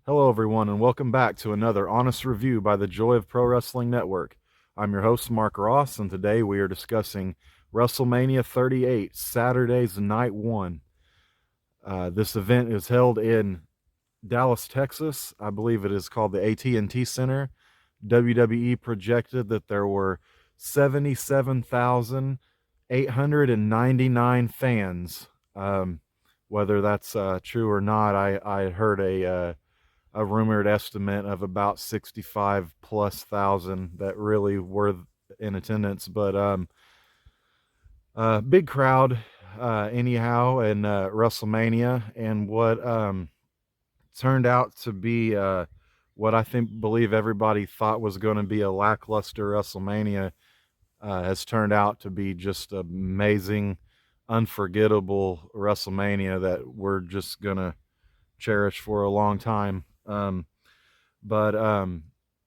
Hello, everyone, and welcome back to another honest review by the Joy of Pro Wrestling Network. I'm your host, Mark Ross, and today we are discussing WrestleMania 38, Saturday's Night 1. This event is held in Dallas, Texas. I believe it is called the AT&T Center. WWE projected that there were 77,899 fans. Whether that's true or not, I heard a rumored estimate of about 65 plus thousand that really were in attendance. But big crowd anyhow in WrestleMania, and what turned out to be what I believe everybody thought was going to be a lackluster WrestleMania has turned out to be just amazing, unforgettable WrestleMania that we're just gonna cherish for a long time. But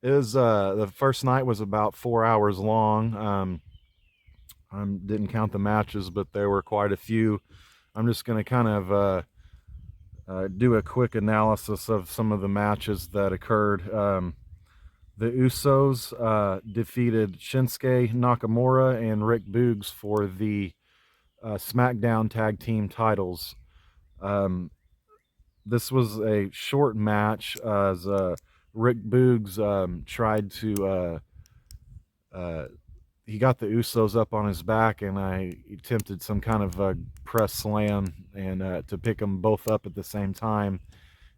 it was the first night was about 4 hours long. I didn't count the matches, but there were quite a few. I'm just going to kind of do a quick analysis of some of the matches that occurred. The Usos defeated Shinsuke Nakamura and Rick Boogs for the SmackDown Tag Team titles. This was a short match as Rick Boogs tried to he got the Usos up on his back, and he attempted some kind of press slam and to pick them both up at the same time,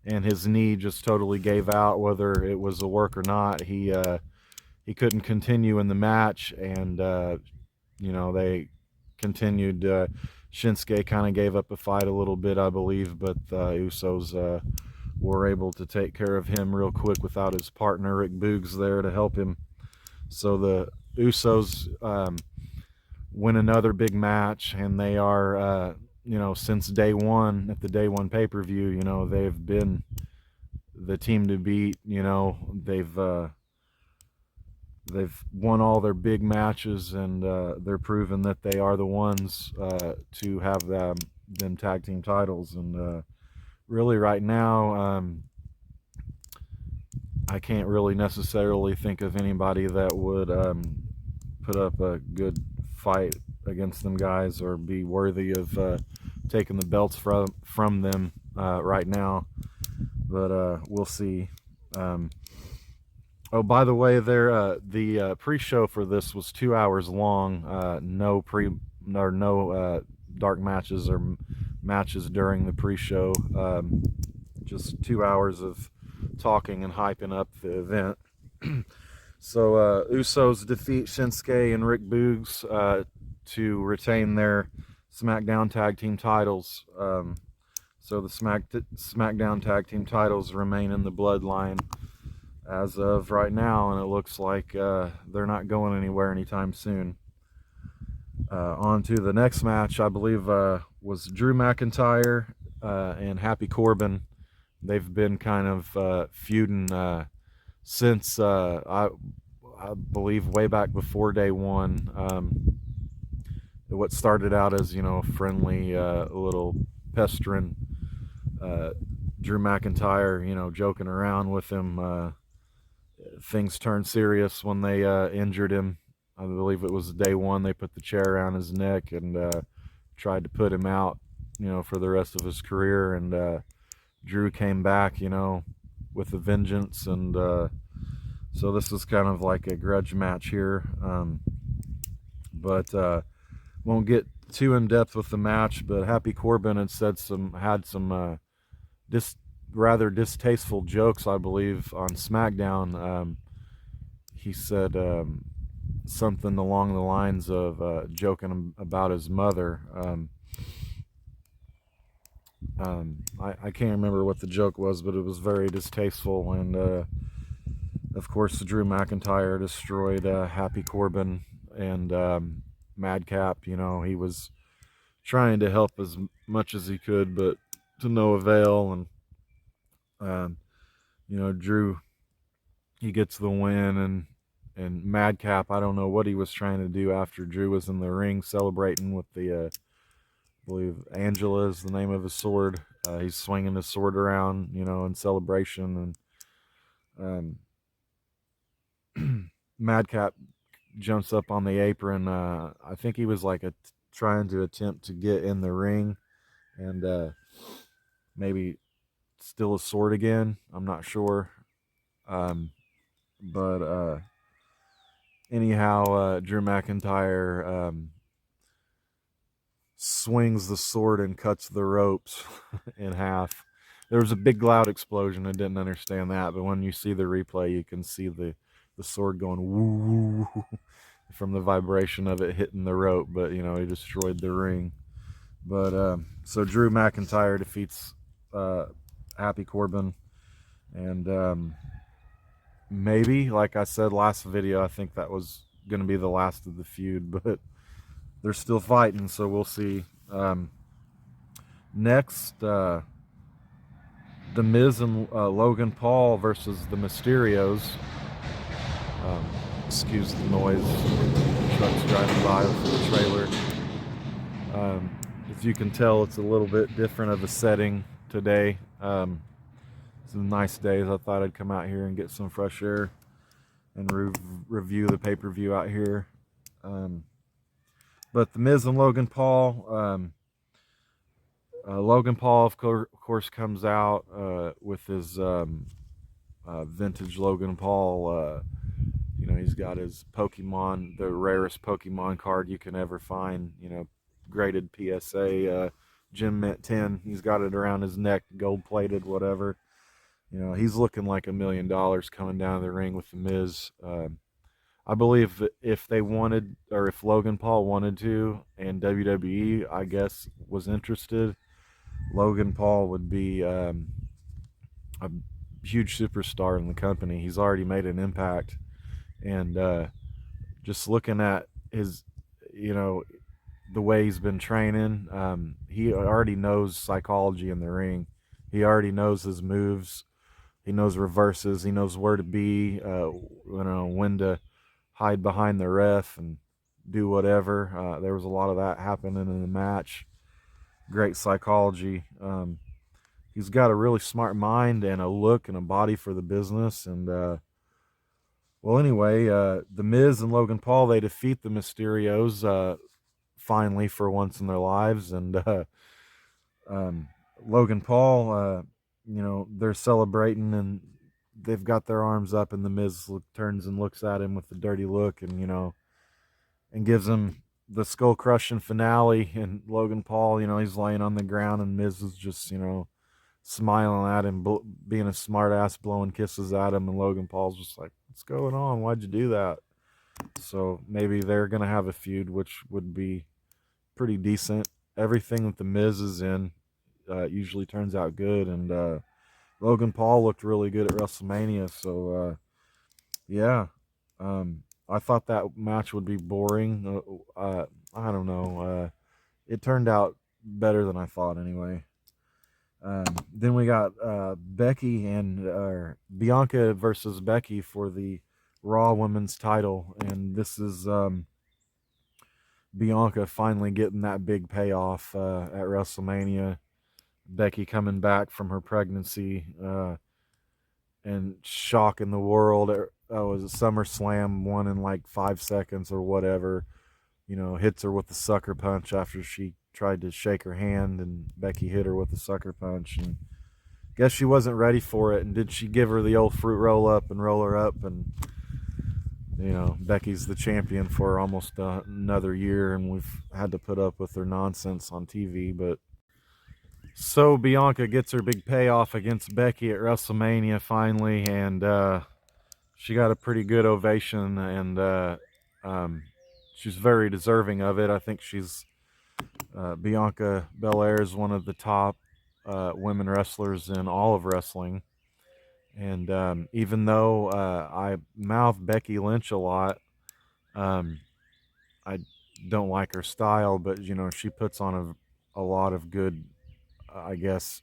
and his knee just totally gave out. Whether it was a work or not, he couldn't continue in the match, and they continued. Shinsuke kind of gave up a fight a little bit, I believe, but the Usos were able to take care of him real quick without his partner Rick Boogs there to help him. So the Usos win another big match, and they are, since day one at the day one pay-per-view, they've been the team to beat. They've won all their big matches, and they're proving that they are the ones to have them tag team titles. And really, right now, I can't really necessarily think of anybody that would put up a good fight against them guys or be worthy of taking the belts from them right now. But we'll see. Oh, by the way, the pre-show for this was 2 hours long. No dark matches or matches during the pre-show. Just 2 hours of talking and hyping up the event. So Usos defeat Shinsuke and Rick Boogs to retain their SmackDown Tag Team titles. So the SmackDown Tag Team titles remain in the Bloodline as of right now, and it looks like they're not going anywhere anytime soon. On to the next match, I believe was Drew McIntyre and Happy Corbin. They've been kind of feuding since I believe way back before day one. What started out as friendly little pestering Drew McIntyre, joking around with him. Things turned serious when they injured him. I believe it was day one. They put the chair around his neck and tried to put him out, for the rest of his career. And Drew came back, with a vengeance. And so this is kind of like a grudge match here. But won't get too in depth with the match. But Happy Corbin had had some rather distasteful jokes, I believe, on SmackDown. He said something along the lines of joking about his mother. I can't remember what the joke was, but it was very distasteful. And of course, Drew McIntyre destroyed Happy Corbin and Madcap. He was trying to help as much as he could, but to no avail. And Drew, he gets the win, and Madcap, I don't know what he was trying to do after Drew was in the ring celebrating with the believe Angela is the name of his sword. He's swinging his sword around, in celebration, and Madcap jumps up on the apron. I think he was like trying to attempt to get in the ring and maybe steal a sword again. I'm not sure. But anyhow, Drew McIntyre swings the sword and cuts the ropes in half. There was a big loud explosion. I didn't understand that, but when you see the replay, you can see the sword going woo from the vibration of it hitting the rope. But he destroyed the ring. But so Drew McIntyre defeats Happy Corbin, and maybe, like I said last video, I think that was going to be the last of the feud, but they're still fighting, so we'll see. Next, The Miz and Logan Paul versus the Mysterios. Excuse the noise. Trucks driving by with the trailer. As you can tell, it's a little bit different of a setting today. It's a nice day, so I thought I'd come out here and get some fresh air and review the pay-per-view out here. But The Miz and Logan Paul. Logan Paul, of course, comes out with his vintage Logan Paul. He's got his Pokemon, the rarest Pokemon card you can ever find. Graded PSA, Gem Mint 10. He's got it around his neck, gold-plated, whatever. He's looking like $1 million coming down the ring with The Miz. I believe if they wanted, or if Logan Paul wanted to, and WWE, I guess, was interested, Logan Paul would be a huge superstar in the company. He's already made an impact. And just looking at his, the way he's been training, he already knows psychology in the ring. He already knows his moves. He knows reverses. He knows where to be, when to hide behind the ref and do whatever. There was a lot of that happening in the match. Great psychology. He's got a really smart mind and a look and a body for the business. And well, anyway, The Miz and Logan Paul, they defeat the Mysterios finally for once in their lives. And Logan Paul, they're celebrating and they've got their arms up, and The Miz turns and looks at him with a dirty look and, and gives him the skull crushing finale. And Logan Paul, he's laying on the ground, and Miz is just, smiling at him, being a smart ass, blowing kisses at him. And Logan Paul's just like, what's going on? Why'd you do that? So maybe they're going to have a feud, which would be pretty decent. Everything that The Miz is in usually turns out good. And Logan Paul looked really good at WrestleMania. So, yeah. I thought that match would be boring. I don't know. It turned out better than I thought anyway. Then we got Becky and Bianca versus Becky for the Raw Women's title. And this is Bianca finally getting that big payoff at WrestleMania. Becky coming back from her pregnancy and shocking the world. It was a SummerSlam, won in like 5 seconds or whatever. Hits her with the sucker punch after she tried to shake her hand, and Becky hit her with the sucker punch. And guess she wasn't ready for it. And did she give her the old fruit roll up and roll her up? And Becky's the champion for almost another year, and we've had to put up with her nonsense on TV. But so Bianca gets her big payoff against Becky at WrestleMania finally, and she got a pretty good ovation, and she's very deserving of it. I think Bianca Belair is one of the top women wrestlers in all of wrestling. And even though I mouth Becky Lynch a lot, I don't like her style, but she puts on a lot of good. I guess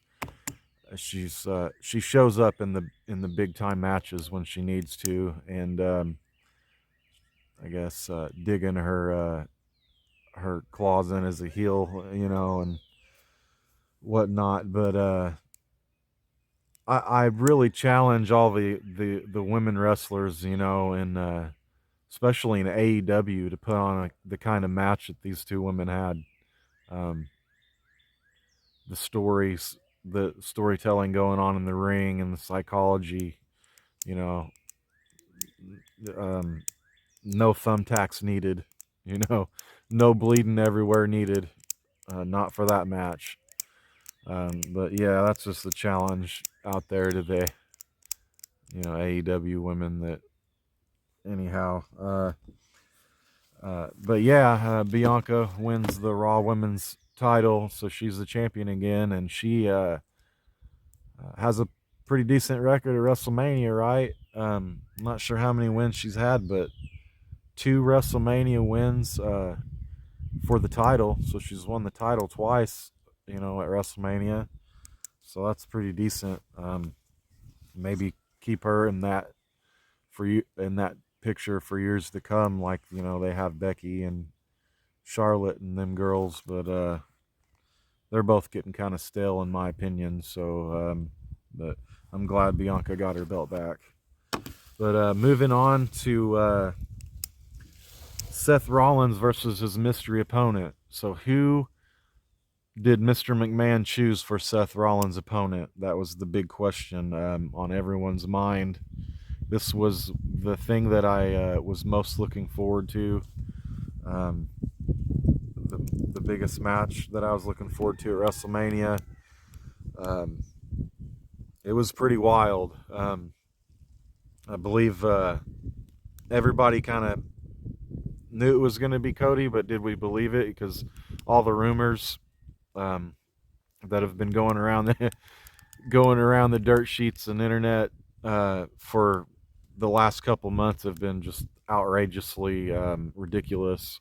she shows up in the big time matches when she needs to, and I guess digging her her claws in as a heel, and whatnot. But I really challenge all the women wrestlers, and especially in AEW, to put on the kind of match that these two women had. Um, the stories, the storytelling going on in the ring, and the psychology, you know, um, no thumbtacks needed, you know, no bleeding everywhere needed, not for that match. But yeah, that's just the challenge out there to the, AEW women that, anyhow. But yeah, Bianca wins the Raw Women's title, so she's the champion again, and she has a pretty decent record at WrestleMania, right? I'm not sure how many wins she's had, but 2 WrestleMania wins for the title, so she's won the title twice, at WrestleMania. So that's pretty decent. Maybe keep her in that picture for years to come, like they have Becky and Charlotte and them girls, but they're both getting kind of stale in my opinion. So, but I'm glad Bianca got her belt back. But moving on to Seth Rollins versus his mystery opponent. So who did Mr. McMahon choose for Seth Rollins' opponent? That was the big question on everyone's mind. This was the thing that I was most looking forward to. Um, the biggest match that I was looking forward to at WrestleMania. It was pretty wild. I believe everybody kind of knew it was going to be Cody, but did we believe it? Because all the rumors that have been going around the dirt sheets and internet for the last couple months have been just outrageously ridiculous.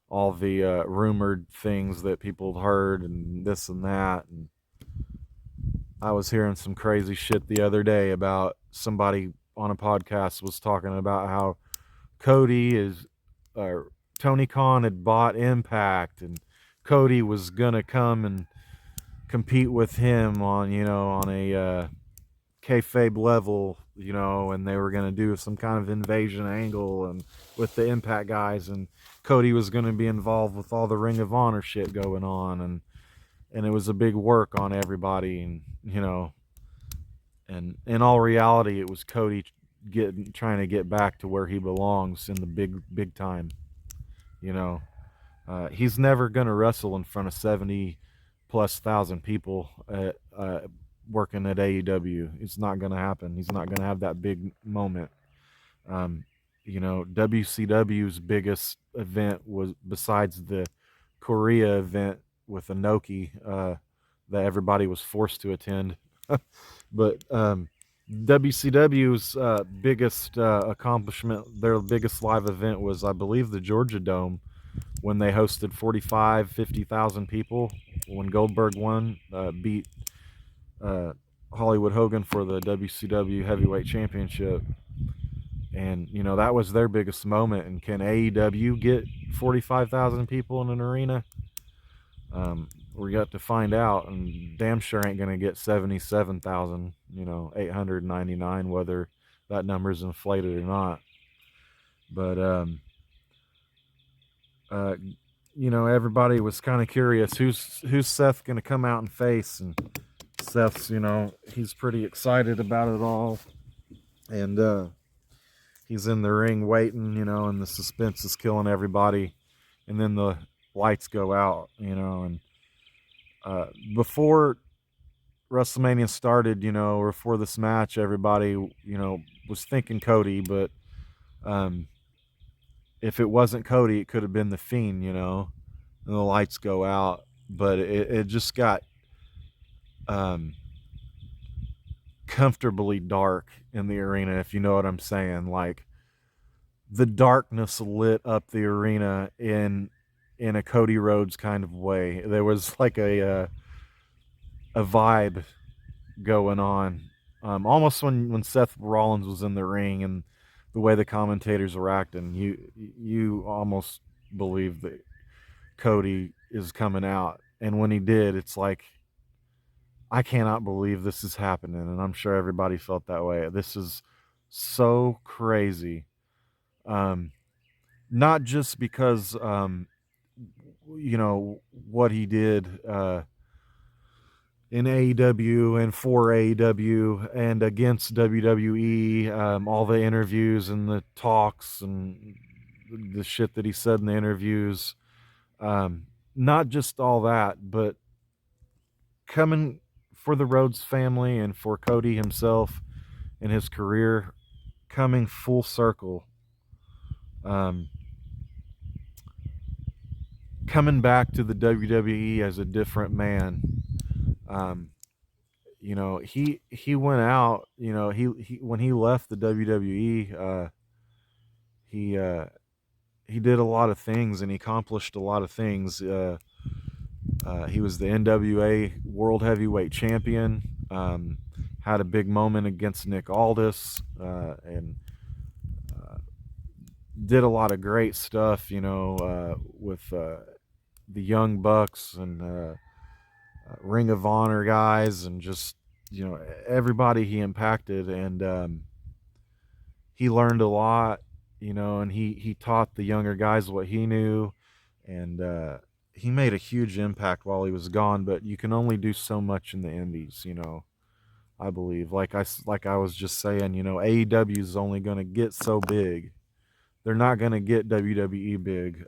All the rumored things that people have heard and this and that. And I was hearing some crazy shit the other day about somebody on a podcast was talking about how Cody Tony Khan had bought Impact, and Cody was gonna come and compete with him on a kayfabe level, and they were gonna do some kind of invasion angle and with the Impact guys, and Cody was gonna be involved with all the Ring of Honor shit going on, and it was a big work on everybody, and and in all reality, it was Cody trying to get back to where he belongs in the big time. You know, he's never gonna wrestle in front of 70+ thousand people working at AEW. It's not gonna happen. He's not gonna have that big moment. Um, WCW's biggest event was, besides the Korea event with Inoki, that everybody was forced to attend. But WCW's biggest accomplishment, their biggest live event was, I believe, the Georgia Dome, when they hosted 50,000 people, when Goldberg won, beat Hollywood Hogan for the WCW Heavyweight Championship. And, that was their biggest moment. And can AEW get 45,000 people in an arena? We got to find out, and damn sure ain't going to get 77,000, 899, whether that number's inflated or not. But, everybody was kind of curious who's Seth going to come out and face, and Seth's, he's pretty excited about it all, and he's in the ring waiting, and the suspense is killing everybody, and then the lights go out, and before WrestleMania started, or before this match, everybody, was thinking Cody, but if it wasn't Cody, it could have been The Fiend, and the lights go out. But it just got comfortably dark in the arena, if you know what I'm saying. Like, the darkness lit up the arena in a Cody Rhodes kind of way. There was like a vibe going on, almost when Seth Rollins was in the ring, and the way the commentators were acting, you almost believe that Cody is coming out. And when he did, it's like, I cannot believe this is happening. And I'm sure everybody felt that way. This is so crazy. Um, Not just because, what he did in AEW and for AEW and against WWE, all the interviews and the talks and the shit that he said in the interviews. Not just all that, but coming for the Rhodes family and for Cody himself and his career, coming full circle. Coming back to the WWE as a different man. Um, he went out. He when he left the WWE, he he did a lot of things and he accomplished a lot of things. He was the NWA World Heavyweight Champion. Had a big moment against Nick Aldis, and did a lot of great stuff. With the Young Bucks and Ring of Honor guys, and just everybody he impacted, and he learned a lot. And he taught the younger guys what he knew, and he made a huge impact while he was gone. But you can only do so much in the indies, I believe. Like I was just saying, AEW is only going to get so big. They're not going to get WWE big.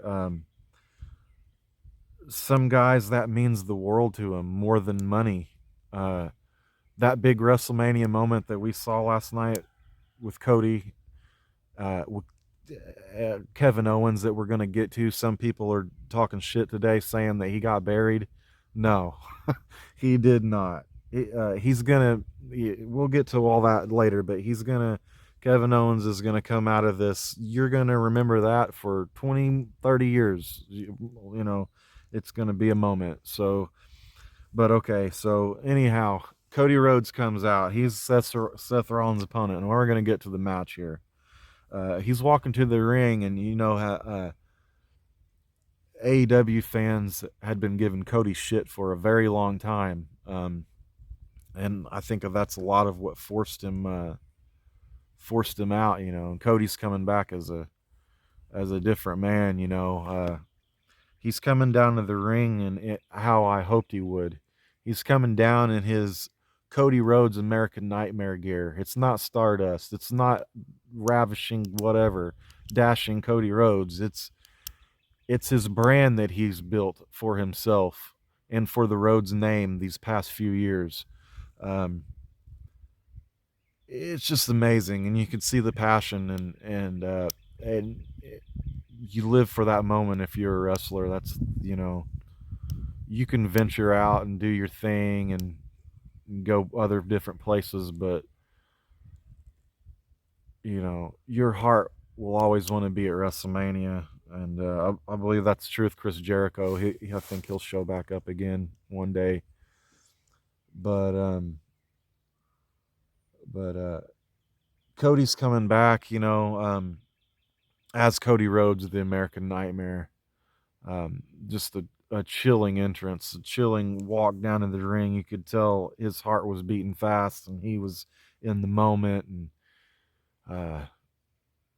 Some guys, that means the world to them more than money. That big WrestleMania moment that we saw last night with Cody, with Kevin Owens, that we're going to get to. Some people are talking shit today saying that he got buried. No, he did not. He's going to, we'll get to all that later, but Kevin Owens is going to come out of this. You're going to remember that for 20, 30 years. It's going to be a moment. So, but okay. So anyhow, Cody Rhodes comes out. He's Seth Rollins' opponent, and we're going to get to the match here. He's walking to the ring, and AEW fans had been giving Cody shit for a very long time. And I think that's a lot of what forced him out, and Cody's coming back as a different man. He's coming down to the ring and how I hoped he would. He's coming down in his Cody Rhodes American Nightmare gear. It's not Stardust. It's not ravishing whatever, dashing Cody Rhodes. It's his brand that he's built for himself and for the Rhodes name these past few years. It's just amazing, and you can see the passion, and you live for that moment. If you're a wrestler, that's you can venture out and do your thing and go other different places, but your heart will always want to be at WrestleMania, and I believe that's true with Chris Jericho. I think he'll show back up again one day, but Cody's coming back, as Cody Rhodes, the American Nightmare. Just a chilling entrance, a chilling walk down in the ring. You could tell his heart was beating fast, and he was in the moment. And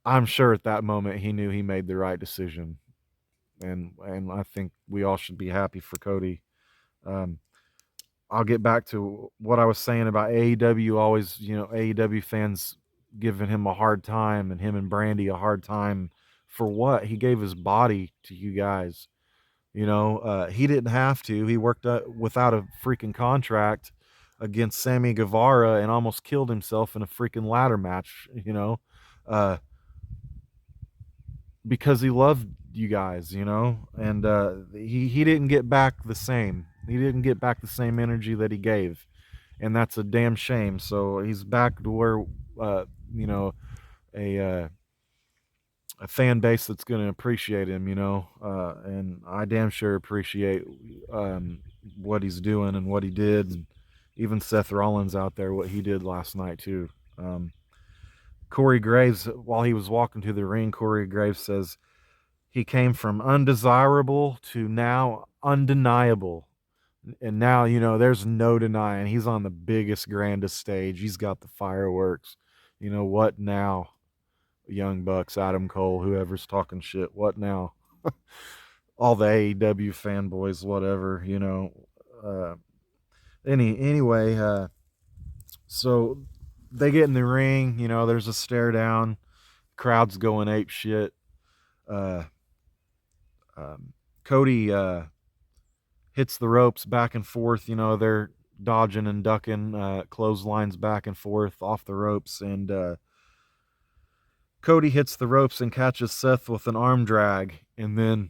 I'm sure at that moment he knew he made the right decision. And I think we all should be happy for Cody. I'll get back to what I was saying about AEW. Always, AEW fans giving him a hard time, and him and Brandy a hard time for what? He gave his body to you guys. He didn't have to. He worked without a freaking contract against Sammy Guevara and almost killed himself in a freaking ladder match, because he loved you guys, and he didn't get back the same. He didn't get back the same energy that he gave, and that's a damn shame. So he's back to where, a fan base that's going to appreciate him, and I damn sure appreciate what he's doing and what he did, and even Seth Rollins out there, what he did last night too. Corey Graves, while he was walking to the ring, Corey Graves says, he came from undesirable to now undeniable. And now, there's no denying he's on the biggest, grandest stage. He's got the fireworks. What now? Young Bucks, Adam Cole, whoever's talking shit. What now? All the AEW fanboys, whatever, Uh, anyway, so they get in the ring. There's a stare down. Crowd's going ape shit. Uh, Cody hits the ropes back and forth. They're dodging and ducking, clotheslines back and forth off the ropes, and Cody hits the ropes and catches Seth with an arm drag. And then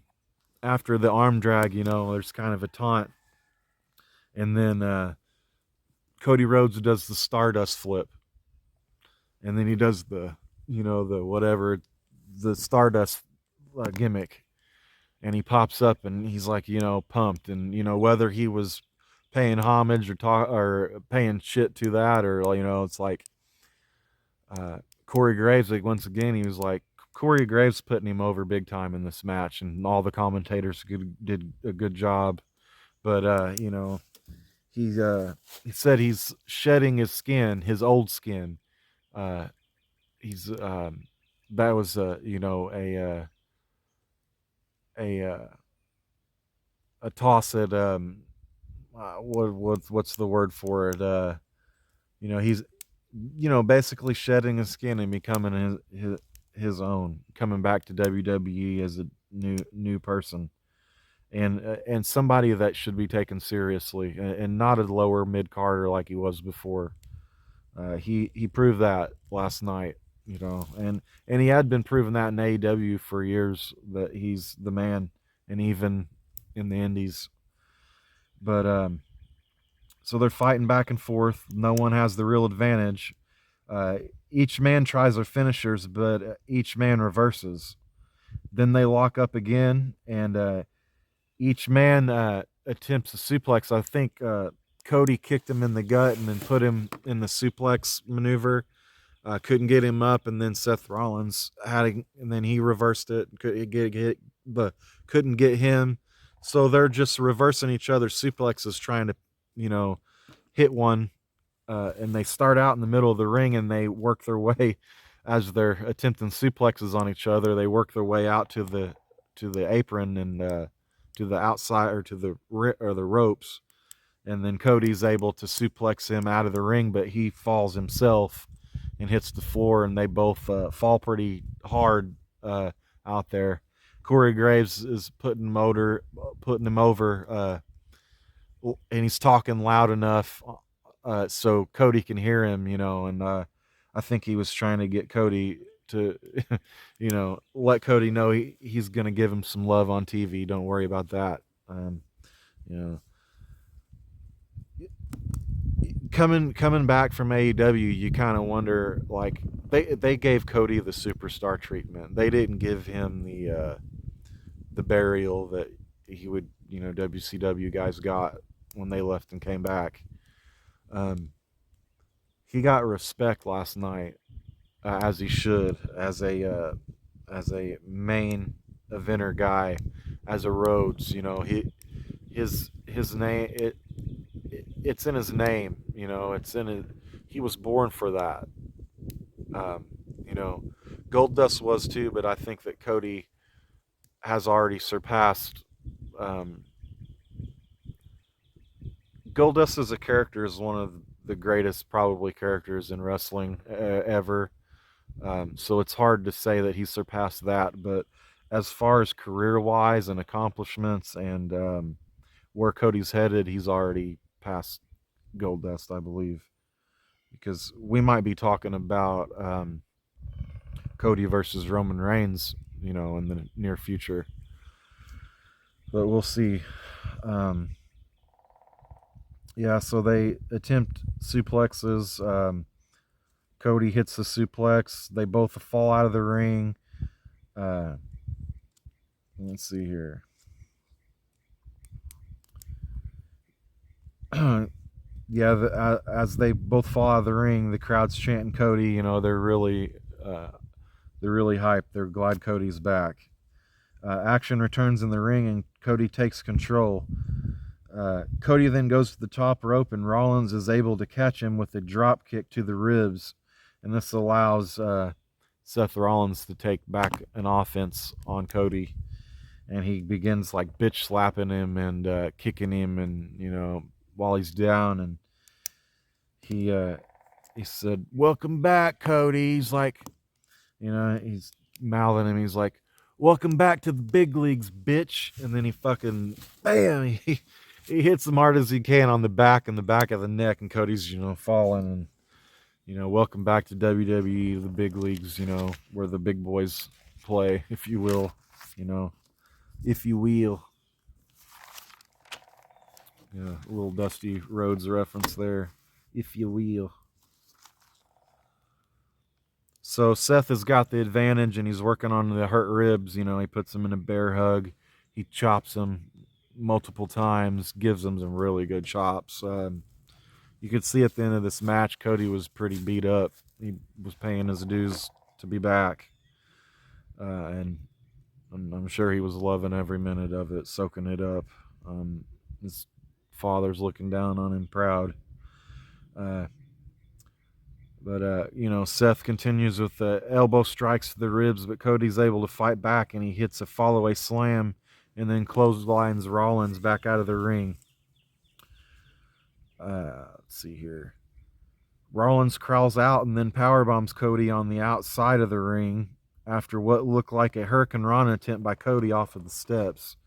after the arm drag, there's kind of a taunt. And then Cody Rhodes does the Stardust flip. And then he does the Stardust gimmick. And he pops up and he's like, pumped. And, whether he was paying homage or paying shit to that, or, it's like Corey Graves, like, once again, he was like, Corey Graves putting him over big time in this match, and all the commentators did a good job. But, he said he's shedding his skin, his old skin. He's that was a toss at what's the word for it? He's basically shedding his skin and becoming his own, coming back to WWE as a new person, and somebody that should be taken seriously, and not a lower mid carder like he was before. He proved that last night, and he had been proving that in AEW for years, that he's the man, and even in the indies. But so they're fighting back and forth. No one has the real advantage. Each man tries their finishers, but each man reverses. Then they lock up again, and each man attempts a suplex. I think Cody kicked him in the gut and then put him in the suplex maneuver. Couldn't get him up, and then Seth Rollins and then he reversed it. Couldn't get him. So they're just reversing each other's suplexes, trying to, hit one. And they start out in the middle of the ring, and they work their way, as they're attempting suplexes on each other. They work their way out to the apron and to the outside, or to the ropes. And then Cody's able to suplex him out of the ring, but he falls himself and hits the floor, and they both fall pretty hard out there. Corey Graves is putting him over, and he's talking loud enough so Cody can hear him, and I think he was trying to get Cody to, let Cody know he's going to give him some love on TV. Don't worry about that. Coming back from AEW, you kind of wonder, like, they gave Cody the superstar treatment. They didn't give him the burial that he would, WCW guys got when they left and came back. He got respect last night, as he should, as a main eventer guy, as a Rhodes. His name, it's in his name. It's in it. He was born for that. Goldust was too, but I think that Cody has already surpassed. Goldust as a character is one of the greatest, probably, characters in wrestling ever. So it's hard to say that he surpassed that. But as far as career-wise and accomplishments and where Cody's headed, he's already past Goldust, I believe. Because we might be talking about Cody versus Roman Reigns, in the near future. But we'll see. Yeah, so they attempt suplexes. Cody hits the suplex. They both fall out of the ring. Let's see here. Yeah, as they both fall out of the ring, the crowd's chanting Cody. They're really hyped. They're glad Cody's back. Action returns in the ring, and Cody takes control. Cody then goes to the top rope, and Rollins is able to catch him with a drop kick to the ribs, and this allows Seth Rollins to take back an offense on Cody, and he begins like bitch slapping him and kicking him, and while he's down, and he said, "Welcome back, Cody." He's like, he's mouthing him. He's like, "Welcome back to the big leagues, bitch." And then he fucking, bam, he hits him hard as he can on the back and the back of the neck, and Cody's, falling. And, welcome back to WWE, the big leagues, where the big boys play, if you will, if you will. Yeah, a little Dusty Rhodes reference there, if you will. So Seth has got the advantage, and he's working on the hurt ribs. He puts him in a bear hug. He chops him multiple times, gives him some really good chops. You could see at the end of this match, Cody was pretty beat up. He was paying his dues to be back. And I'm sure he was loving every minute of it, soaking it up. His father's looking down on him proud. But Seth continues with the elbow strikes to the ribs, but Cody's able to fight back, and he hits a fallaway slam and then clotheslines Rollins back out of the ring. Let's see here. Rollins crawls out and then powerbombs Cody on the outside of the ring after what looked like a Hurricane Rana attempt by Cody off of the steps.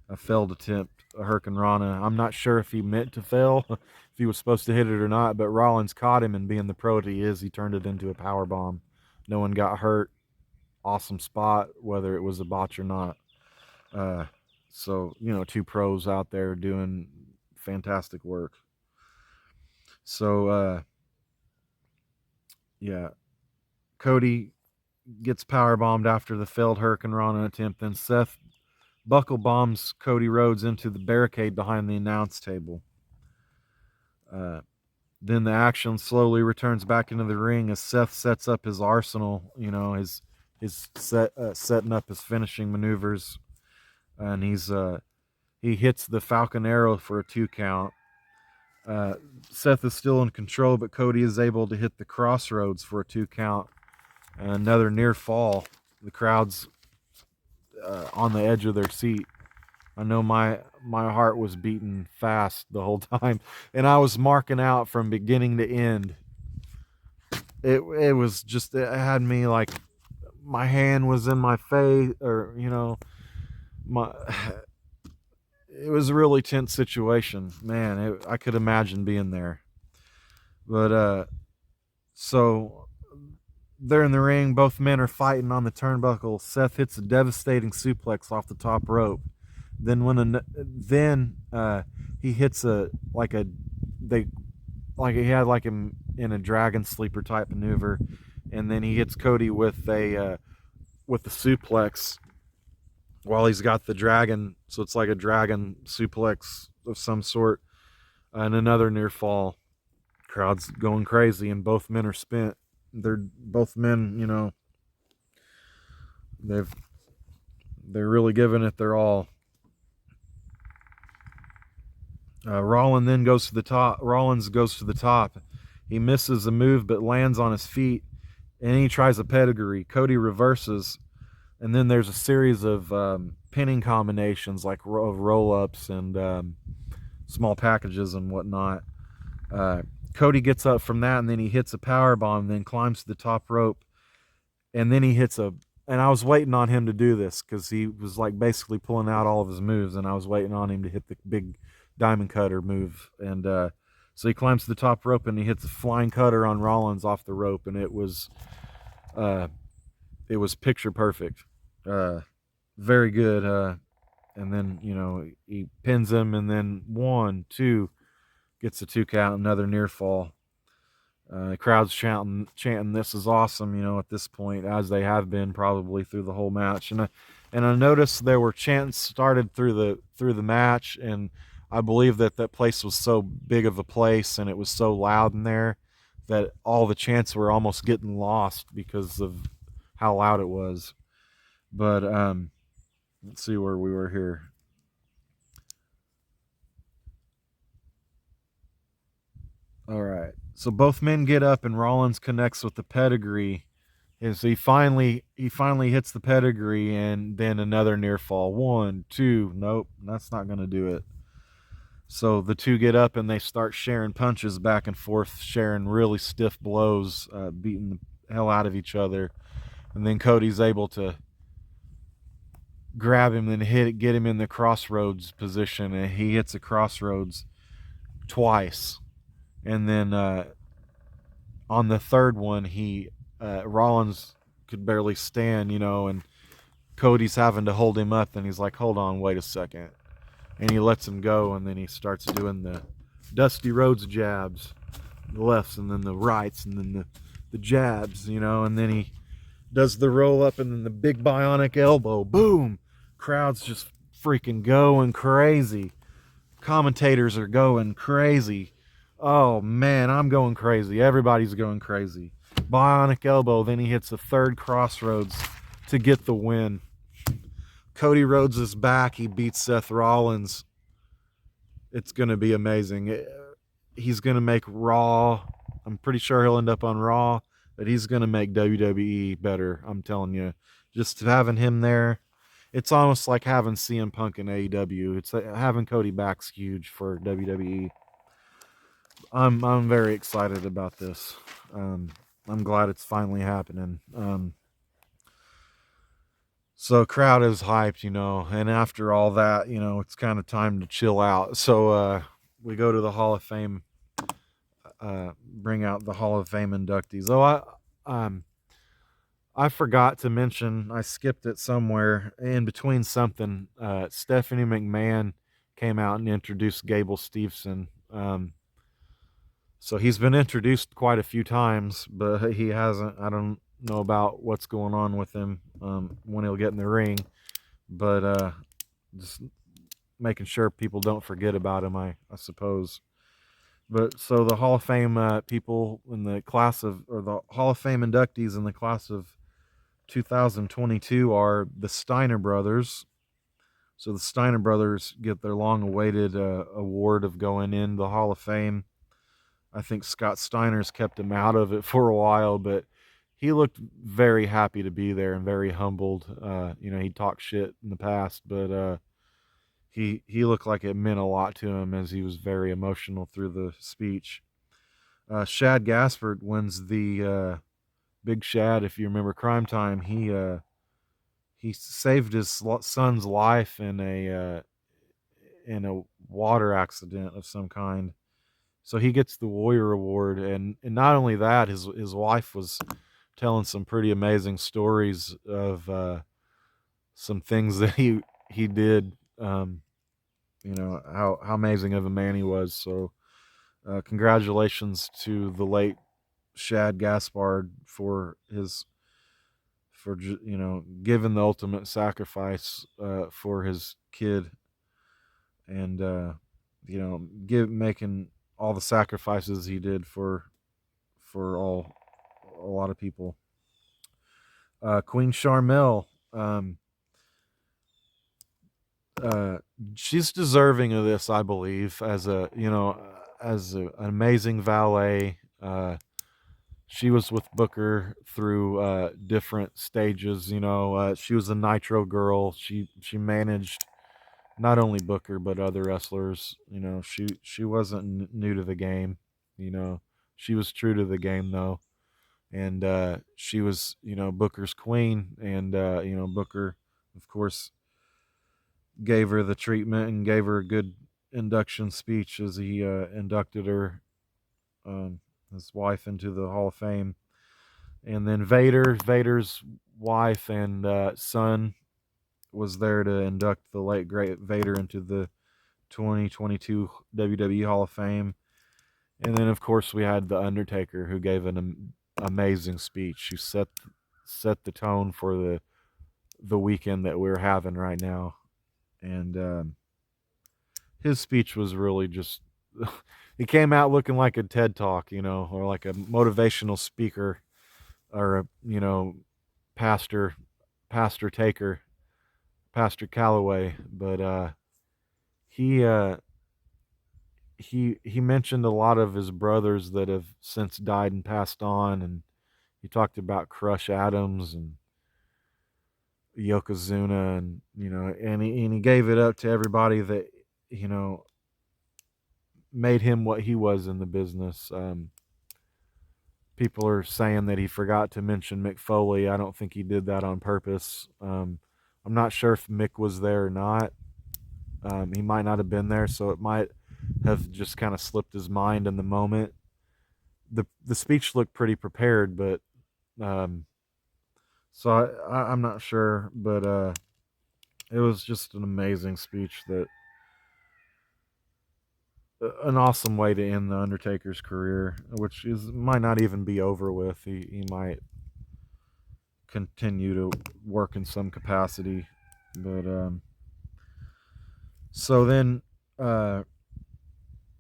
A failed attempt, a Hurricane Rana. I'm not sure if he meant to fail, if he was supposed to hit it or not, but Rollins caught him, and being the pro he is, he turned it into a power bomb. No one got hurt. Awesome spot, whether it was a botch or not. So, two pros out there doing fantastic work. So, yeah. Cody gets power bombed after the failed Hurricane Rana attempt, then Seth buckle bombs Cody Rhodes into the barricade behind the announce table. Then the action slowly returns back into the ring as Seth sets up his arsenal, his setting up his finishing maneuvers, and he hits the Falcon Arrow for a 2 count. Seth is still in control, but Cody is able to hit the Crossroads for a 2 count. Another near fall. The crowd's on the edge of their seat. I know my heart was beating fast the whole time, and I was marking out from beginning to end. It was just, it had me like, my hand was in my face, or it was a really tense situation, man. I could imagine being there. But so they're in the ring, both men are fighting on the turnbuckle. Seth hits a devastating suplex off the top rope. Then he hits he had like him in a dragon sleeper type maneuver, and then he hits Cody with the suplex while he's got the dragon. So it's like a dragon suplex of some sort, and another near fall. Crowd's going crazy, and both men are spent. Both men, they're really giving it their all. Rollins goes to the top. He misses a move but lands on his feet, and he tries a pedigree. Cody reverses, and then there's a series of pinning combinations like roll-ups and small packages and whatnot. Cody gets up from that, and then he hits a power bomb, then climbs to the top rope, and then he hits and I was waiting on him to do this because he was like basically pulling out all of his moves, and I was waiting on him to hit the big diamond cutter move. And so he climbs to the top rope, and he hits a flying cutter on Rollins off the rope, and it was picture perfect. Very good. And then, he pins him, and then 1, 2, gets a 2 count, another near fall. The crowd's chanting, "This is awesome," at this point, as they have been probably through the whole match. And I noticed there were chants started through the match, and I believe that place was so big of a place, and it was so loud in there, that all the chants were almost getting lost because of how loud it was. But Let's see where we were here. All right. So both men get up and Rollins connects with the pedigree. And so he finally hits the pedigree and then another near fall. 1, 2, nope, that's not gonna do it. So the two get up and they start sharing punches back and forth, sharing really stiff blows, beating the hell out of each other. And then Cody's able to grab him and get him in the crossroads position, and he hits a crossroads twice. And then on the third one, Rollins could barely stand, and Cody's having to hold him up, and he's like, "Hold on, wait a second," and he lets him go, and then he starts doing the Dusty Rhodes jabs, the lefts, and then the rights, and then the jabs, and then he does the roll up, and then the big bionic elbow, boom! Crowd's just freaking going crazy. Commentators are going crazy. Oh man, I'm going crazy. Everybody's going crazy. Bionic elbow, then he hits the third crossroads to get the win. Cody Rhodes is back. He beats Seth Rollins. It's going to be amazing. He's going to make Raw. I'm pretty sure he'll end up on Raw, but he's going to make WWE better. I'm telling you. Just having him there, it's almost like having CM Punk in AEW. It's like having Cody back's huge for WWE. I'm very excited about this. I'm glad it's finally happening. So crowd is hyped, and after all that, it's kind of time to chill out. So we go to the Hall of Fame, bring out the Hall of Fame inductees. I forgot to mention, I skipped it somewhere in between something. Stephanie McMahon came out and introduced Gable Steveson. So he's been introduced quite a few times, but he hasn't. I don't know about what's going on with him when he'll get in the ring, but just making sure people don't forget about him, I suppose. But so the Hall of Fame people in the class of, or the Hall of Fame inductees in the class of 2022 are the Steiner brothers. So the Steiner brothers get their long-awaited award of going in the Hall of Fame. I think Scott Steiner's kept him out of it for a while, but he looked very happy to be there and very humbled. He talked shit in the past, but he looked like it meant a lot to him as he was very emotional through the speech. Shad Gaspard wins the Big Shad, if you remember Crime Time. He saved his son's life in a water accident of some kind. So he gets the Warrior Award, and not only that, his wife was telling some pretty amazing stories of some things that he did. How amazing of a man he was. So congratulations to the late Shad Gaspard for giving the ultimate sacrifice for his kid, and making all the sacrifices he did for a lot of people. Queen Charmel, she's deserving of this, I believe, as an amazing valet. She was with Booker through different stages. She was a Nitro girl. She managed not only Booker but other wrestlers. She wasn't new to the game. She was true to the game though, and she was Booker's queen, and Booker, of course, gave her the treatment and gave her a good induction speech as he inducted her, his wife, into the Hall of Fame. And then Vader's wife and son was there to induct the late great Vader into the 2022 WWE Hall of Fame. And then of course we had the Undertaker, who gave an amazing speech. Who set the tone for the weekend that we're having right now. And his speech was really just he came out looking like a TED talk, or like a motivational speaker, or a pastor taker. Pastor Calloway, but he uh, he mentioned a lot of his brothers that have since died and passed on, and he talked about Crush Adams and Yokozuna, and and he gave it up to everybody that you know made him what he was in the business. People are saying that he forgot to mention Mick Foley. I don't think he did that on purpose. I'm not sure if Mick was there or not. He might not have been there, so it might have just kind of slipped his mind in the moment. The speech looked pretty prepared, but um, so I'm not sure, but it was just an amazing speech, that an awesome way to end the Undertaker's career, which might not even be over with. He might continue to work in some capacity, but so then uh,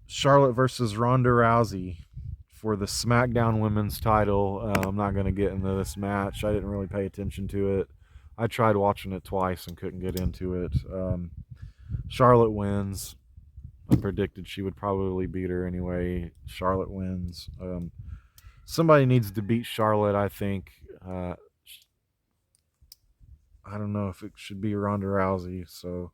Charlotte versus Ronda Rousey for the SmackDown Women's title. I'm not going to get into this match. I didn't really pay attention to it. I tried watching it twice and couldn't get into it. Charlotte wins. I predicted she would probably beat her anyway. Charlotte wins. Somebody needs to beat Charlotte, I think. I don't know if it should be Ronda Rousey. So,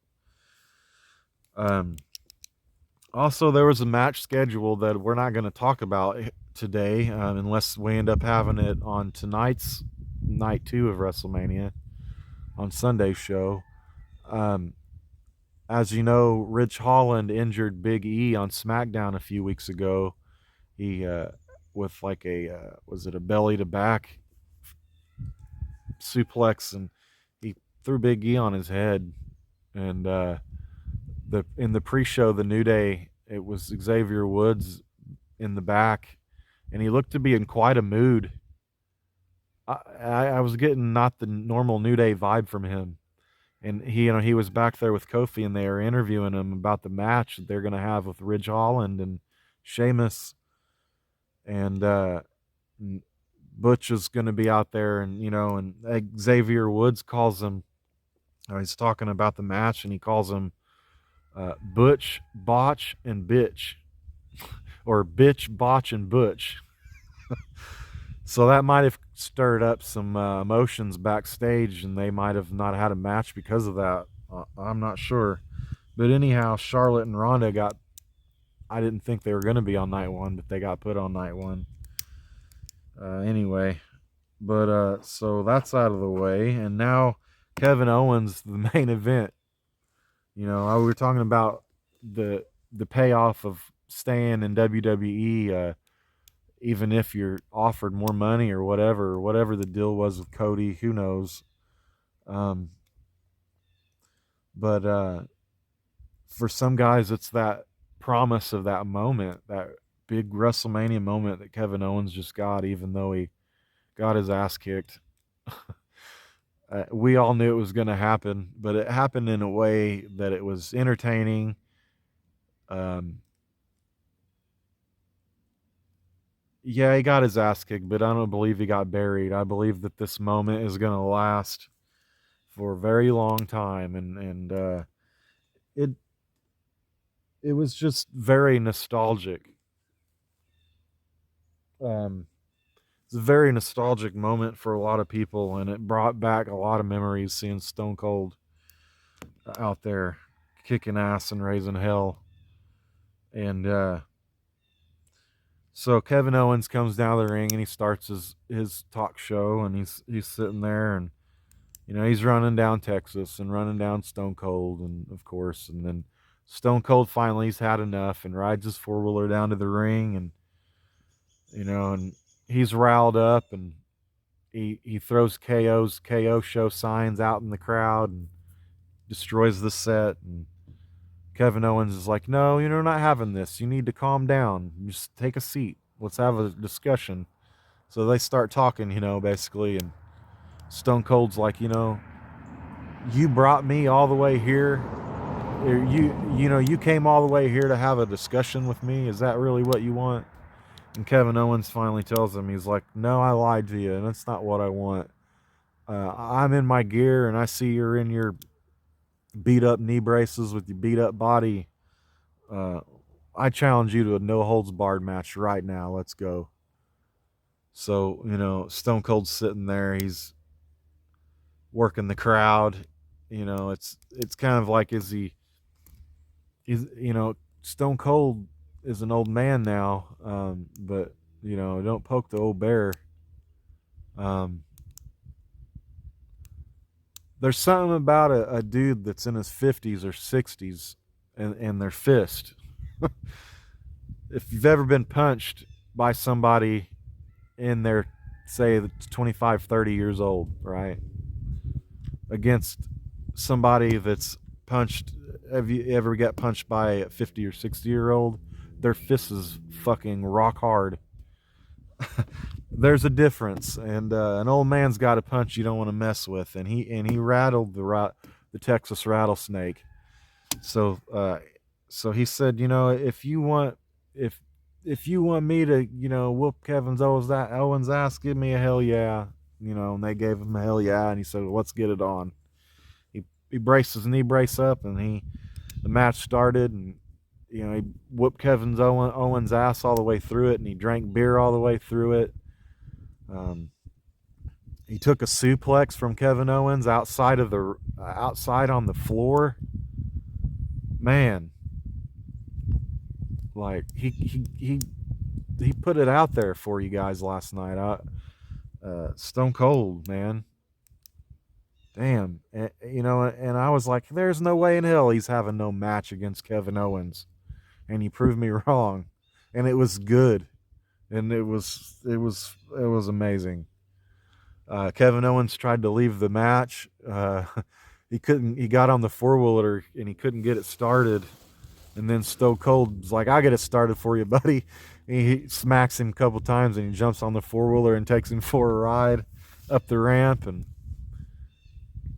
also, there was a match scheduled that we're not going to talk about today, unless we end up having it on tonight's night 2 of WrestleMania on Sunday's show. As you know, Ridge Holland injured Big E on SmackDown a few weeks ago. He with like was it a belly to back suplex, and he threw Big E on his head. And in the pre-show, the New Day, it was Xavier Woods in the back, and he looked to be in quite a mood. I was getting not the normal New Day vibe from him. And he was back there with Kofi, and they were interviewing him about the match that they're going to have with Ridge Holland and Sheamus, and Butch is going to be out there, and Xavier Woods calls him. He's talking about the match, and he calls him Butch, Botch, and Bitch, or Bitch, Botch, and Butch. So that might have stirred up some emotions backstage, and they might have not had a match because of that. I'm not sure. But anyhow, Charlotte and Ronda I didn't think they were going to be on night 1, but they got put on night 1. Anyway, but so that's out of the way. And now Kevin Owens, the main event. We were talking about the payoff of staying in WWE, even if you're offered more money or whatever the deal was with Cody, who knows. But for some guys, it's that promise of that moment, that big WrestleMania moment that Kevin Owens just got, even though he got his ass kicked. We all knew it was going to happen, but it happened in a way that it was entertaining. Yeah, he got his ass kicked, but I don't believe he got buried. I believe that this moment is going to last for a very long time, and it it was just very nostalgic. It's a very nostalgic moment for a lot of people, and it brought back a lot of memories seeing Stone Cold out there kicking ass and raising hell. And so Kevin Owens comes down the ring, and he starts his talk show, and he's sitting there, and he's running down Texas and running down Stone Cold, and of course, and then Stone Cold finally he's had enough and rides his 4-wheeler down to the ring, and and he's riled up, and he throws KO show signs out in the crowd and destroys the set. And Kevin Owens is like, "No, you're not having this. You need to calm down. Just take a seat. Let's have a discussion." So they start talking, basically, and Stone Cold's like, "You brought me all the way here. You came all the way here to have a discussion with me. Is that really what you want?" And Kevin Owens finally tells him, he's like, "No, I lied to you, and that's not what I want. I'm in my gear, and I see you're in your beat up knee braces with your beat up body. Uh, I challenge you to a no holds barred match right now. Let's go. So, Stone Cold's sitting there. He's working the crowd. It's kind of like, Stone Cold is an old man now, but, don't poke the old bear. Um, there's something about a dude that's in his 50s or 60s and their fist. If you've ever been punched by somebody in their, say, 25, 30 years old, right? Against somebody that's punched, have you ever got punched by a 50 or 60-year-old? Their fist is fucking rock hard. There's a difference, and an old man's got a punch you don't want to mess with, and he rattled the Texas rattlesnake. So he said, if if you want me to, whoop Owens ass, give me a hell yeah. And they gave him a hell yeah, and he said, well, let's get it on. He braced his knee brace up, and the match started, and he whooped Owens ass all the way through it, and he drank beer all the way through it. Um, he took a suplex from Kevin Owens outside on the floor. Man, like he put it out there for you guys last night. Stone Cold, man. Damn. And I was like, there's no way in hell he's having no match against Kevin Owens. And he proved me wrong. And it was good. And it was amazing. Kevin Owens tried to leave the match. He got on the four-wheeler and he couldn't get it started. And then Stone Cold's like, I get it started for you, buddy. And he smacks him a couple times, and he jumps on the four-wheeler and takes him for a ride up the ramp. And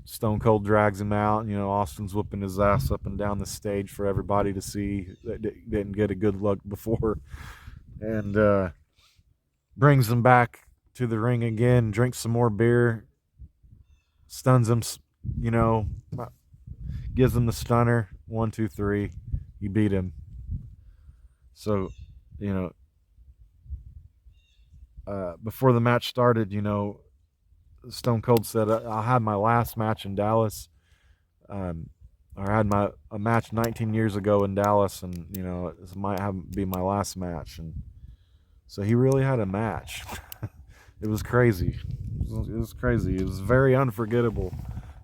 Stone Cold drags him out. Austin's whooping his ass up and down the stage for everybody to see that didn't get a good look before. And brings him back to the ring again, drinks some more beer, stuns him, gives him the stunner. 1, 2, 3. He beat him. So, before the match started, Stone Cold said, "I had my last match in Dallas. I had a match 19 years ago in Dallas, and this might be my last match." And so he really had a match. It was crazy. It was crazy. It was very unforgettable.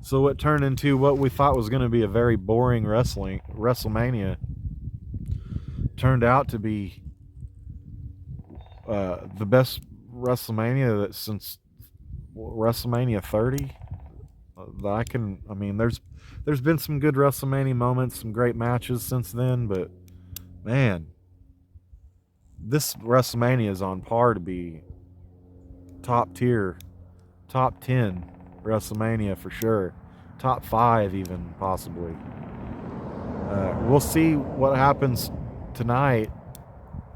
So what turned into what we thought was going to be a very boring WrestleMania turned out to be the best WrestleMania that since WrestleMania 30 that I can. I mean, there's been some good WrestleMania moments, some great matches since then, but man, this WrestleMania is on par to be top tier, top 10 WrestleMania for sure, top 5 even possibly. We'll see what happens tonight,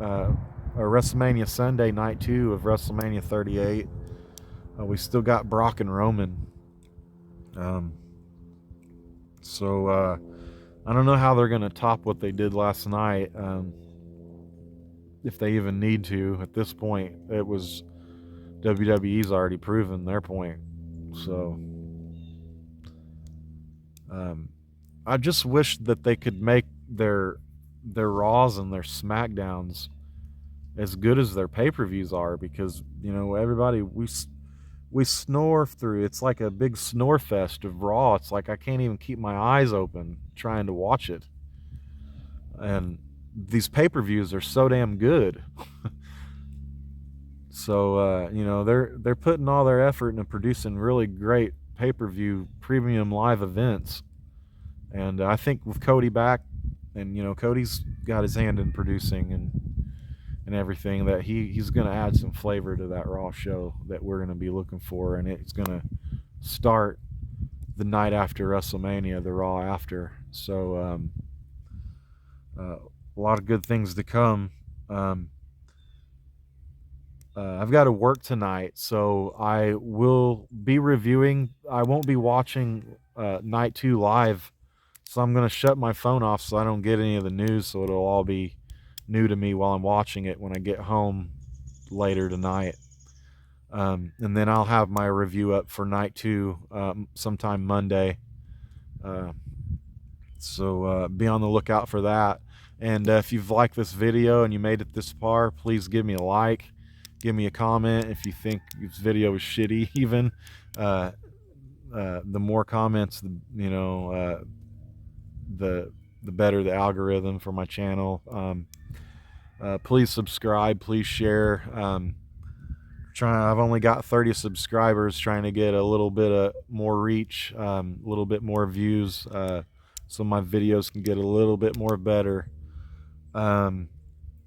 or WrestleMania Sunday, night 2 of WrestleMania 38. We still got Brock and Roman. So I don't know how they're going to top what they did last night, if they even need to at this point. It was WWE's already proven their point. So I just wish that they could make their Raws and their SmackDowns as good as their pay-per-views are, because everybody, we snore through. It's like a big snore fest of Raw. It's like I can't even keep my eyes open trying to watch it. And these pay-per-views are so damn good. So they're putting all their effort into producing really great pay-per-view premium live events. And I think with Cody back, and Cody's got his hand in producing and everything, that he's going to add some flavor to that Raw show that we're going to be looking for, and it's going to start the night after WrestleMania, the Raw after. So a lot of good things to come. I've got to work tonight, so I will be reviewing. I won't be watching night 2 live So I'm going to shut my phone off so I don't get any of the news, so it'll all be new to me while I'm watching it when I get home later tonight. And then I'll have my review up for night 2 sometime Monday. So be on the lookout for that. And if you've liked this video and you made it this far, please give me a like. Give me a comment if you think this video is shitty even. The more comments, the better the algorithm for my channel. Please subscribe, please share. I've only got 30 subscribers, trying to get a little bit of more reach, a little bit more views, so my videos can get a little bit more better.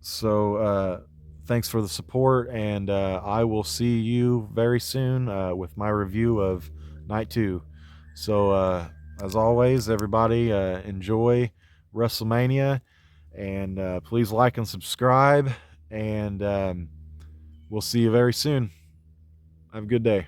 So thanks for the support, and I will see you very soon with my review of night 2. So as always, everybody, enjoy WrestleMania, and please like and subscribe, and we'll see you very soon. Have a good day.